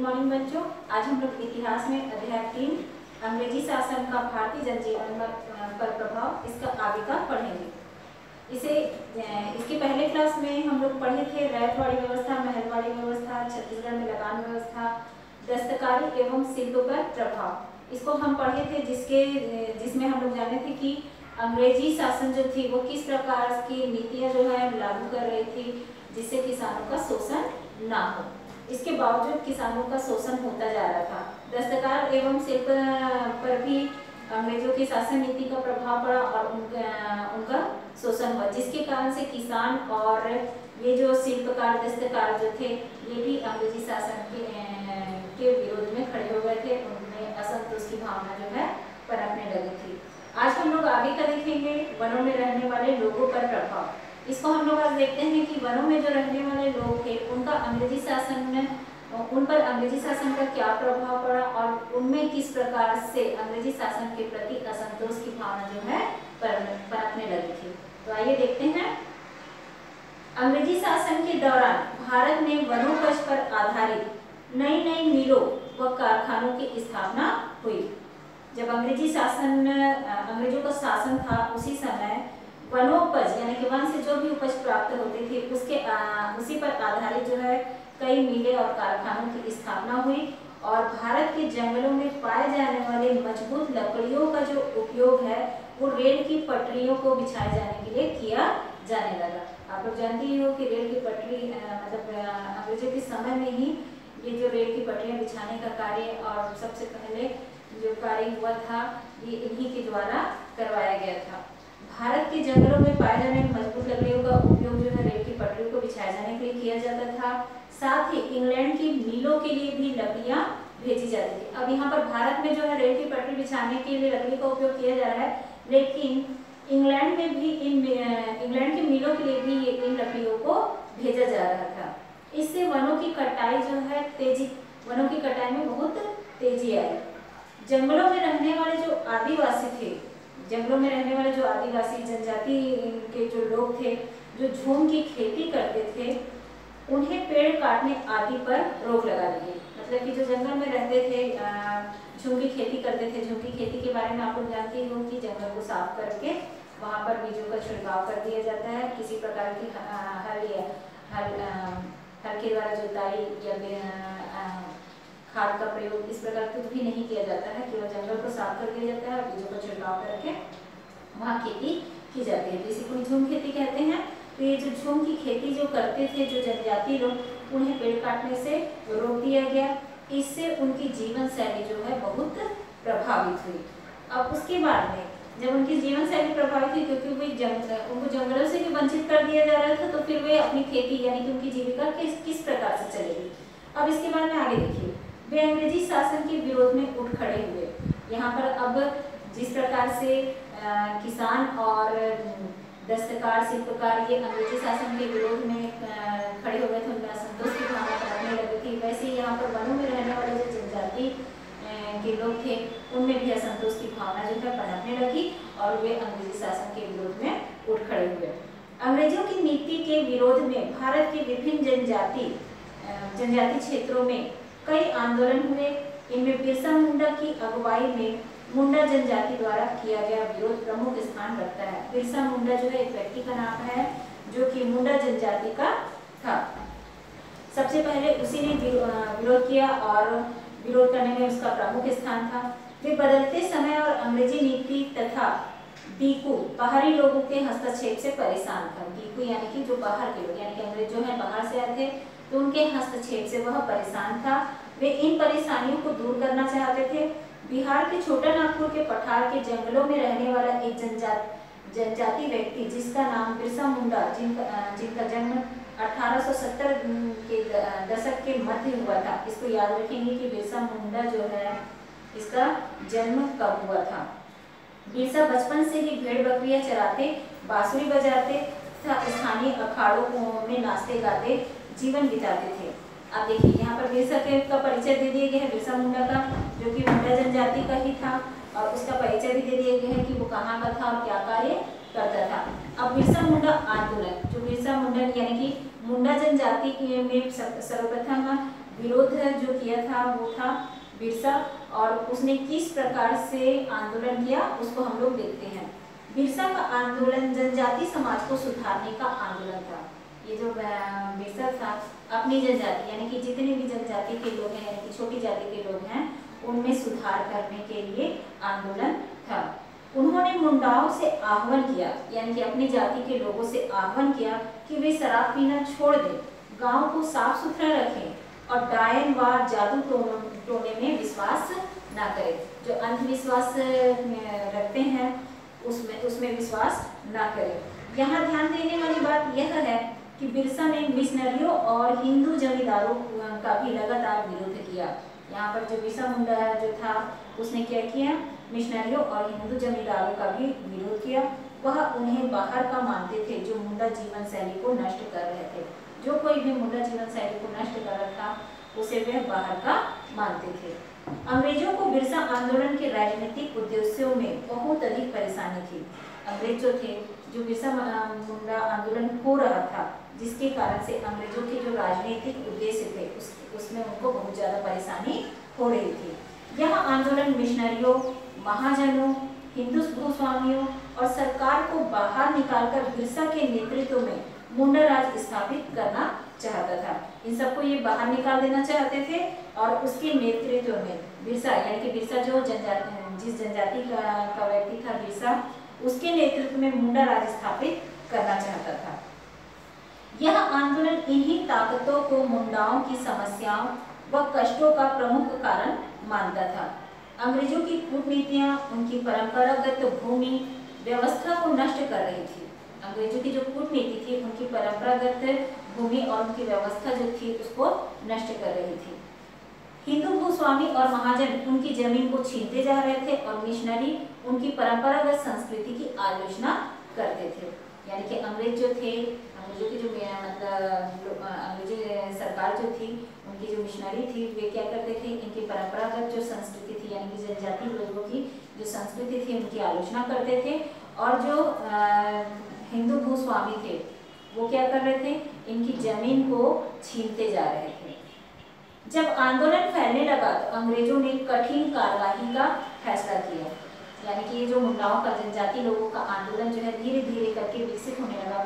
Morning बच्चों। आज हम लोग इतिहास में अध्याय 3 अंग्रेजी शासन का भारतीय जनजीवन पर प्रभाव, इसका आगे का पढ़ेंगे। इसके पहले क्लास में हम लोग पढ़े थे रैयतवाड़ी व्यवस्था, महलवाड़ी व्यवस्था, छत्तीसगढ़ में लगान व्यवस्था, दस्तकारी एवं शिल्प पर प्रभाव। इसको हम पढ़े थे जिसमें हम लोग जाने थे कि अंग्रेजी शासन जो थी वो किस प्रकार की नीतियां जो है लागू कर रही थी जिससे किसानों का शोषण ना हो। इसके बावजूद किसानों का शोषण होता जा रहा था। दस्तकार एवं शिल्प पर भी अंग्रेजों की शासन नीति का प्रभाव पड़ा और उनका शोषण हुआ, जिसके कारण से किसान और ये जो शिल्पकार दस्तकार जो थे ये भी अंग्रेजी शासन के विरोध में खड़े हो गए थे। उनमें असंतोष की भावना जो है पनपने लगी थी। आज हम लोग आगे का देखेंगे वनों में रहने वाले लोगों पर प्रभाव। इसको हम लोग आज देखते हैं कि वनों में जो रहने वाले लोग थे उनका अंग्रेजी शासन में उन पर अंग्रेजी शासन का क्या प्रभाव पड़ा और उनमें किस प्रकार से अंग्रेजी शासन के प्रति असंतोष की भावना जो है पनपने लगी थी। तो आइए देखते हैं। अंग्रेजी शासन के दौरान भारत में वनोपज पर आधारित नई नई मिलों व कारखानों की स्थापना हुई। जब अंग्रेजों का शासन था उसी समय वनोपज यानी कि वन से जो भी उपज प्राप्त होती थी उसी पर आधारित जो है कई मिलें और कारखानों की स्थापना हुई और भारत के जंगलों में पाए जाने वाले मजबूत लकड़ियों का जो उपयोग है वो रेल की पटरियों को बिछाए जाने के लिए किया जाने लगा। आप लोग जानते ही हो कि रेल की पटरी अंग्रेजों के समय में ही ये जो रेल की पटरियां बिछाने का कार्य और सबसे पहले जो कार्य हुआ था ये इन्हीं के द्वारा करवाया गया था। भारत के जंगलों में पाए जाने वाली मजबूत लकड़ियों का उपयोग जो है रेल की पटरियों को बिछाए जाने के लिए किया जाता था। साथ ही इंग्लैंड की मिलों के लिए भी लकड़ियां भेजी जाती थी। अब यहाँ पर भारत में जो है रेल की पटरी बिछाने के लिए लकड़ी का उपयोग किया जा रहा है, लेकिन इंग्लैंड की मिलों के लिए भी इन लकड़ियों को भेजा जा रहा था। इससे वनों की कटाई में बहुत तेजी आई। जंगलों में रहने वाले जो आदिवासी जनजाति के जो लोग थे जो झूम की खेती करते थे उन्हें पेड़ काटने आदि पर रोक लगा दी गई। मतलब कि जो जंगल में रहते थे झूम की खेती करते थे। झूम की खेती के बारे में आप लोग जानते हो कि जंगल को साफ करके वहाँ पर बीजों का छिड़काव कर दिया जाता है। किसी प्रकार की हल के द्वारा जुताई या खाद का प्रयोग इस प्रकार कुछ भी नहीं किया जाता है। केवल जंगल को साफ कर दिया जाता है और बीजों का छिड़काव करके वहाँ खेती की जाती है, जिसे कोई झूम खेती कहते हैं। तो ये जो झूम की खेती जो करते थे जो जनजाति लोग उन्हें पेड़ काटने से रोक दिया गया। इससे उनकी जीवन शैली जो है बहुत प्रभावित हुई। अब उसके बाद में जब उनकी जीवन शैली प्रभावित हुई क्योंकि उनको जंगलों से भी वंचित कर दिया जा रहा था, तो फिर वे अपनी खेती यानी कि उनकी जीविका किस प्रकार से चलेगी। अब इसके बाद में आगे देखिए, वे अंग्रेजी शासन के विरोध में उठ खड़े हुए। यहाँ पर अब जिस प्रकार से किसान और दस्तकार शिल्पकार ये अंग्रेजी शासन के विरोध में खड़े हो गए थे, उनमें असंतोष की भावना पनपने लगी थी, वैसे ही यहाँ पर वनों में रहने वाले जो जनजाति के लोग थे उनमें भी असंतोष की भावना जो है पनपने लगी और वे अंग्रेजी शासन के विरोध में उठ खड़े हुए। अंग्रेजों की नीति के विरोध में भारत के विभिन्न जनजाति क्षेत्रों में कई आंदोलन हुए। इनमें बिरसा मुंडा की अगुवाई में मुंडा जनजाति द्वारा किया गया विरोध प्रमुख स्थान रखता है। बिरसा मुंडा जो है एक व्यक्ति का नाम है जो कि मुंडा जनजाति का था। सबसे पहले उसी ने विरोध किया और विरोध करने में उसका प्रमुख स्थान था। वे बदलते समय और अंग्रेजी नीति तथा डीकू बाहरी लोगों के हस्तक्षेप से परेशान था। डीकू यानी कि जो बाहर के लोग यानी कि अंग्रेज जो है बाहर से आए थे तो उनके हस्तक्षेप से वह परेशान था। वे इन परेशानियों को दूर करना चाहते थे। बिहार के छोटा नागपुर के पठार के जंगलों में रहने वाला एक जनजाति व्यक्ति जिसका नाम बिरसा मुंडा जिनका जन्म 1870 के दशक के मध्य हुआ था। इसको याद रखेंगे कि बिरसा मुंडा जो है इसका जन्म कब हुआ था। बिरसा बचपन से ही भेड़ बकरियां चराते, बांसुरी बजाते तथा स्थानीय अखाड़ों में नाचते गाते जीवन बिताते थे। अब देखिए यहाँ पर बिरसा का परिचय दे दिया गया है बिरसा मुंडा का, जो कि मुंडा जनजाति का ही था और उसका परिचय भी दे दिया गया है कि वो कहाँ का था और क्या कार्य करता था। अब बिरसा मुंडा आंदोलन, जो बिरसा मुंडा यानी कि मुंडा जनजाति में सर्वप्रथम विरोध जो किया था वो था बिरसा, और उसने किस प्रकार से आंदोलन किया उसको हम लोग देखते हैं। बिरसा का आंदोलन जनजाति समाज को सुधारने का आंदोलन था। ये जो बिरसा था अपनी जनजाति यानी कि जितने भी जनजाति के लोग हैं यानी कि छोटी जाति के लोग हैं उनमें सुधार करने के लिए आंदोलन था। उन्होंने मुंडाओं से आह्वान किया यानी कि अपनी जाति के लोगों से आह्वान किया कि वे शराब पीना छोड़ दें, गांव को साफ सुथरा रखें और डायन व जादू टोने में विश्वास ना करें। जो अंधविश्वास रखते हैं उसमें विश्वास ना करें। यहाँ ध्यान देने वाली बात यह है कि बिरसा ने मिशनरियों और हिंदू जमींदारों का भी लगातार विरोध किया। यहाँ पर जो बिरसा मुंडा जो था उसने क्या किया, मिशनरियों और हिंदू जमींदारों का भी विरोध किया। वह उन्हें बाहर का मानते थे जो मुंडा जीवन शैली को नष्ट कर रहे थे। जो कोई भी मुंडा जीवन शैली को नष्ट कर रहा था उसे वे बाहर का मानते थे। अंग्रेजों को बिरसा आंदोलन के राजनीतिक उद्देश्यों में बहुत अधिक परेशानी थी। अंग्रेज जो थे, जो बिरसा मुंडा आंदोलन हो रहा था जिसके कारण से अंग्रेजों के जो राजनीतिक उद्देश्य थे उसमें उनको बहुत ज्यादा परेशानी हो रही थी। यह आंदोलन मिशनरियों, महाजनों, हिंदू भूस्वामियों और सरकार को बाहर निकालकर बिरसा के नेतृत्व में मुंडा राज स्थापित करना चाहता था। इन सबको ये बाहर निकाल देना चाहते थे और उसके नेतृत्व में बिरसा यानी कि बिरसा जो जिस जनजाति का व्यक्ति था बिरसा, उसके नेतृत्व में मुंडा राज स्थापित करना चाहता था। यह आंदोलन इन्हीं ताकतों को मुंडाओं की समस्याओं व कष्टों का प्रमुख कारण मानता था। अंग्रेजों की कूटनीतियां उनकी परंपरागत भूमि व्यवस्था को नष्ट कर रही थी। अंग्रेजों की जो कूटनीति थी उनकी परंपरागत भूमि और उनकी व्यवस्था जो थी उसको नष्ट कर रही थी। हिंदू भूस्वामी और महाजन उनकी जमीन को छीनते जा रहे थे और मिशनरी उनकी परंपरागत संस्कृति की आलोचना करते थे। यानी कि अंग्रेज जो थे, अंग्रेजों की जो मतलब अंग्रेजी सरकार जो थी उनकी जो मिशनरी थी वे क्या करते थे, इनकी परंपरागत जो संस्कृति थी यानी कि जनजाति लोगों की जो संस्कृति थी उनकी आलोचना करते थे। और जो हिंदू भूस्वामी थे वो क्या कर रहे थे, इनकी जमीन को छीनते जा रहे थे। जब आंदोलन फैलने लगा तो अंग्रेजों ने कठिन कार्यवाही का फैसला किया। यानी कि ये जो मुंडाओं का जनजाति लोगों का आंदोलन जो है धीरे धीरे करके विकसित होने लगा,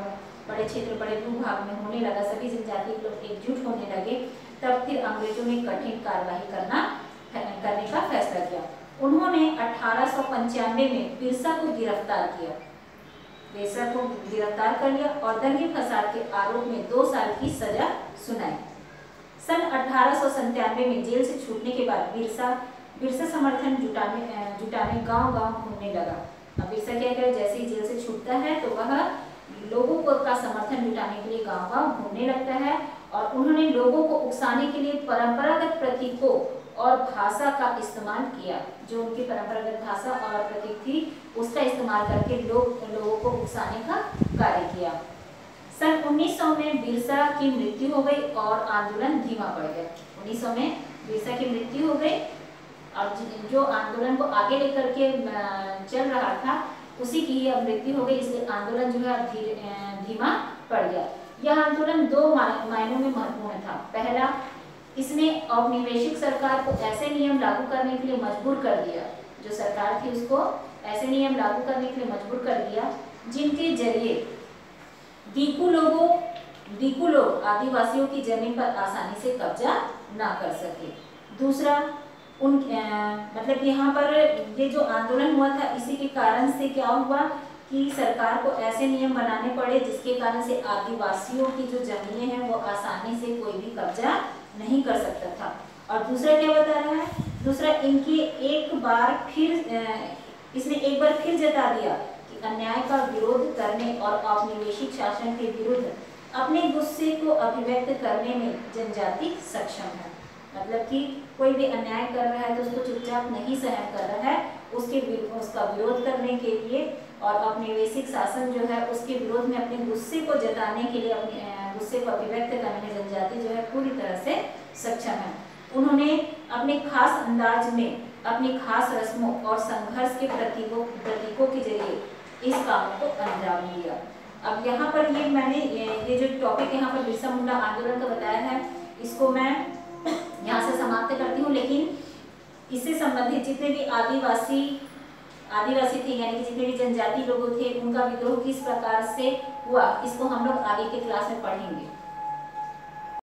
बड़े क्षेत्र बड़े भूभाग में होने लगा, सभी जनजाति लोग एकजुट होने लगे। तब फिर अंग्रेजों ने कठिन कार्यवाही करने का फैसला किया। उन्होंने 1895 में बिरसा को गिरफ्तार किया, बिरसा को गिरफ्तार कर लिया और दंगे फसाद के आरोप में 2 साल की सजा सुनाई। सन 1897 में जेल से छूटने के बाद बिरसा समर्थन जुटाने गांव-गांव घूमने लगा। अब बिरसा क्या करे, जैसे ही जेल से छूटता है तो वह लोगों को का समर्थन जुटाने के लिए गांव-गांव घूमने लगता है और उन्होंने लोगों को उकसाने के लिए परंपरागत प्रतीकों और भाषा का इस्तेमाल किया। जो उनकी परंपरागत भाषा और प्रतीक थी उसका इस्तेमाल करके लोगों को उकसाने का कार्य किया। सन 1900 में बिरसा की मृत्यु हो गई और आंदोलन धीमा पड़ गया। 1900 में बिरसा की मृत्यु हो गई और जो आंदोलन को आगे लेकर के चल रहा था उसी की ही अब मृत्यु हो गई, इसलिए आंदोलन जो है धीमा पड़ गया। यह आंदोलन 2 मायनों में महत्वपूर्ण था। पहला, इसने औपनिवेशिक सरकार को ऐसे नियम लागू करने के लिए मजबूर कर दिया, जो सरकार थी उसको ऐसे नियम लागू करने के लिए मजबूर कर दिया जिनके जरिए दीकू लोग आदिवासियों की जमीन पर आसानी से कब्जा ना कर सके। दूसरा, मतलब यहाँ पर ये जो आंदोलन हुआ था इसी के कारण से क्या हुआ कि सरकार को ऐसे नियम बनाने पड़े जिसके कारण से आदिवासियों की जो जमीनें हैं वो आसानी से कोई भी कब्जा नहीं कर सकता था। और दूसरा क्या बता रहा है, दूसरा इसने एक बार फिर जता दिया कि अन्याय का विरोध करने और औपनिवेशिक शासन के विरुद्ध अपने गुस्से को अभिव्यक्त करने में जनजाति सक्षम है। मतलब कि कोई भी अन्याय कर रहा है तो उसको चुपचाप नहीं सहन कर रहा है, उसका विरोध करने के लिए और औपनिवेशिक शासन जो है उसके विरोध में अपने गुस्से को जताने के लिए, अपने गुस्से को अभिव्यक्त करने में जनजाति जो है पूरी तरह से सक्षम है। उन्होंने अपने खास अंदाज में अपनी खास रस्मों और संघर्ष के प्रतीकों के जरिए इस काम को अंजाम दिया। अब यहाँ पर मैंने ये जो टॉपिक यहाँ पर बिरसा मुंडा आंदोलन का बताया है, इसको मैं यहाँ से समाप्त करती हूँ। लेकिन इससे संबंधित जितने भी आदिवासी थे, यानी कि जितने भी जनजाति लोग थे, उनका विद्रोह किस प्रकार से हुआ, इसको हम लोग आगे के क्लास में पढ़ेंगे।